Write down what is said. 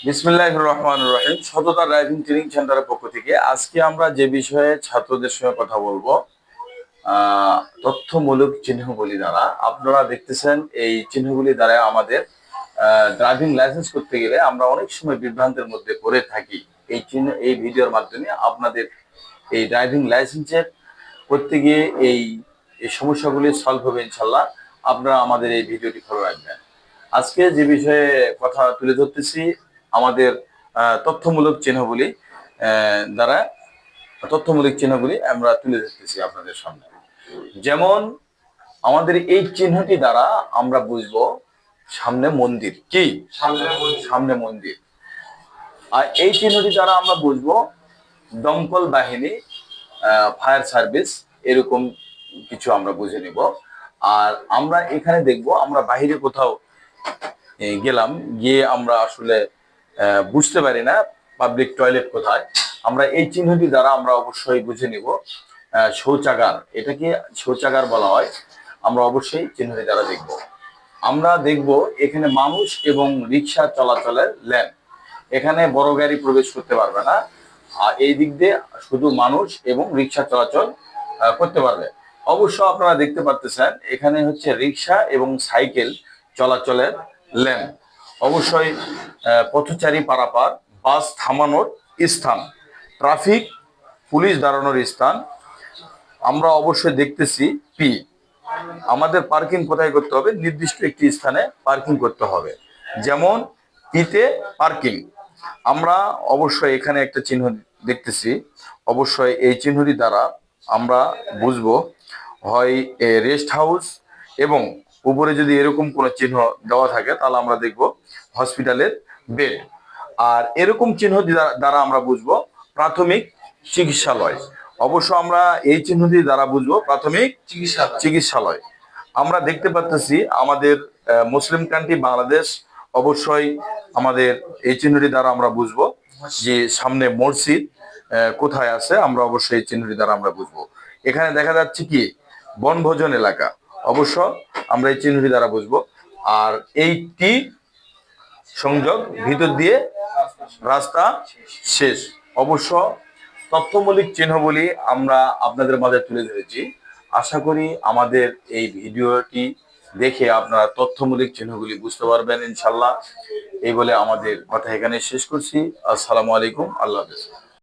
বিসমিল্লাহির রহমানির রহিম। সততা ড্রাইভিং ট্রেনিং সেন্টারের পক্ষ থেকে আজকে আমরা যে বিষয়ে ছাত্রদের সঙ্গে কথা বলবো, তথ্যমূলক চিহ্নগুলি দ্বারা। আপনারা দেখতেছেন এই চিহ্নগুলি দ্বারা আমাদের ড্রাইভিং লাইসেন্স করতে গেলে আমরা অনেক সময় বিভ্রান্তের মধ্যে পড়ে থাকি। এই চিহ্ন এই ভিডিওর মাধ্যমে আপনাদের এই ড্রাইভিং লাইসেন্সের করতে গিয়ে এই সমস্যাগুলি সলভ হবে ইনশাল্লাহ। আপনারা আমাদের এই ভিডিওটি ফলো রাখবেন। আজকে যে বিষয়ে কথা তুলে ধরতেছি, আমাদের তথ্যমূলক চিহ্নগুলি দ্বারা তথ্যমূলক চিহ্নগুলি আমরা তুলে ধরতেছি আপনাদের সামনে। যেমন আমাদের এই চিহ্নটি দ্বারা আমরা বুঝবো সামনে মন্দির, কি সামনে মন্দির। আর এই চিহ্নটি দ্বারা আমরা বুঝবো দমকল বাহিনী, ফায়ার সার্ভিস, এরকম কিছু আমরা বুঝে নিব। আর আমরা এখানে দেখব, আমরা বাহিরে কোথাও গেলাম, গিয়ে আমরা আসলে বুঝতে পারি না পাবলিক টয়লেট কোথায়, আমরা এই চিহ্নটি দ্বারা আমরা অবশ্যই বুঝে নিব শৌচাগার। এটাকে শৌচাগার বলা হয়। আমরা অবশ্যই চিহ্নটি দ্বারা দেখব। আমরা দেখব এখানে মানুষ এবং রিক্সা চলাচলের লেন, এখানে বড় গাড়ি প্রবেশ করতে পারবে না। আর এই দিক দিয়ে শুধু মানুষ এবং রিক্সা চলাচল করতে পারবে। অবশ্য আপনারা দেখতে পারতেছেন এখানে হচ্ছে রিক্সা এবং সাইকেল চলাচলের লেন। অবশ্যই পথচারী পারাপার, বাস থামানোর স্থান, ট্রাফিক পুলিশ দাঁড়ানোর স্থান আমরা অবশ্যই দেখতেছি। পি, আমাদের পার্কিং কোথায় করতে হবে? নির্দিষ্ট একটি স্থানে পার্কিং করতে হবে। যেমন পিতে পার্কিং। আমরা অবশ্যই এখানে একটা চিহ্ন দেখতেছি। অবশ্যই এই চিহ্নটি দ্বারা আমরা বুঝবো হয় রেস্ট হাউস, এবং উপরে যদি এরকম কোনো চিহ্ন দেওয়া থাকে তাহলে আমরা দেখব হসপিটালের বেড। আর এরকম চিহ্ন দ্বারা আমরা বুঝবো প্রাথমিক চিকিৎসালয়। অবশ্য আমরা এই চিহ্নটি দ্বারা বুঝবো প্রাথমিক চিকিৎসালয়। আমরা দেখতে পাচ্ছি আমাদের মুসলিম কান্ট্রি বাংলাদেশ। অবশ্যই আমাদের এই চিহ্নটি দ্বারা আমরা বুঝবো যে সামনে মসজিদ কোথায় আছে। আমরা অবশ্যই এই চিহ্নটি দ্বারা আমরা বুঝবো। এখানে দেখা যাচ্ছে কি বনভোজন এলাকা, অবশ্য আমরা এই চিহ্নটি দ্বারা বুঝবো। আর এইটি সংযোগ, ভিতর দিয়ে রাস্তা শেষ। অবশ্য তথ্যমূলক চিহ্নগুলি আমরা আপনাদের মাঝে তুলে ধরেছি। আশা করি আমাদের এই ভিডিওটি দেখে আপনারা তথ্যমূলক চিহ্নগুলি বুঝতে পারবেন ইনশাল্লাহ। এই বলে আমাদের কথা এখানে শেষ করছি। আসসালামু আলাইকুম, আল্লাহ হাফেজ।